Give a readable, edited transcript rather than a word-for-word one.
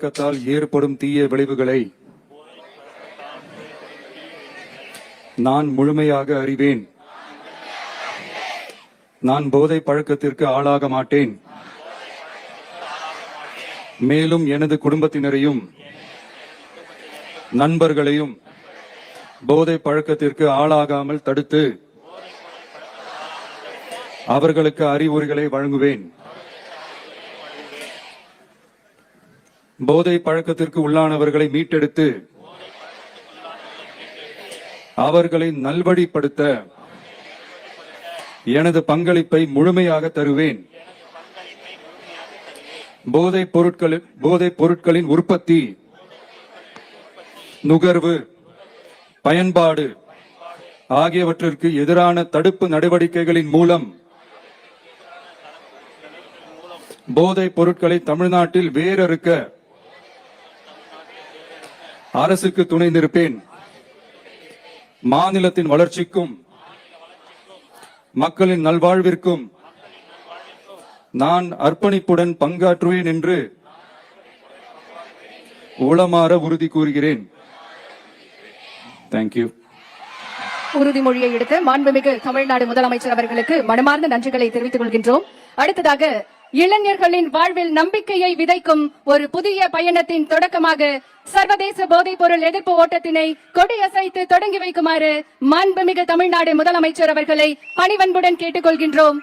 பழக்கத்தால் ஏற்படும் தீய விளைவுகளை நான் முழுமையாக அறிவேன். நான் போதை பழக்கத்திற்கு ஆளாக மாட்டேன். மேலும் எனது குடும்பத்தினரையும் நண்பர்களையும் போதை பழக்கத்திற்கு ஆளாகாமல் தடுத்து அவர்களுக்கு அறிவுரைகளை வழங்குவேன். போதை பழக்கத்திற்கு உள்ளானவர்களை மீட்டெடுத்து அவர்களை நல்வழிப்படுத்த எனது பங்களிப்பை முழுமையாக தருவேன். போதைப் பொருட்களின் உற்பத்தி, நுகர்வு, பயன்பாடு ஆகியவற்றிற்கு எதிரான தடுப்பு நடவடிக்கைகளின் மூலம் போதைப் பொருட்களை தமிழ்நாட்டில் வேரறுக்க அரசுக்கு துணை நிற்பேன். மாநிலத்தின் வளர்ச்சிக்கும் மக்களின் நல்வாழ்விற்கும் நான் அர்ப்பணிப்புடன் பங்காற்றுவேன் என்று உளமாற உறுதி கூறுகிறேன். தேங்க்யூ. உறுதிமொழியை எடுத்த மாண்புமிகு தமிழ்நாடு முதலமைச்சர் அவர்களுக்கு மனமார்ந்த நன்றிகளை தெரிவித்துக் கொள்கின்றோம். அடுத்ததாக இளைஞர்களின் வாழ்வில் நம்பிக்கையை விதைக்கும் ஒரு புதிய பயணத்தின் தொடக்கமாக சர்வதேச போதைப் பொருள் எதிர்ப்பு ஓட்டத்தினை கொடியசைத்து தொடங்கி வைக்குமாறு மாண்புமிகு தமிழ்நாடு முதலமைச்சர் அவர்களை பணிவன்புடன் கேட்டுக்கொள்கின்றோம்.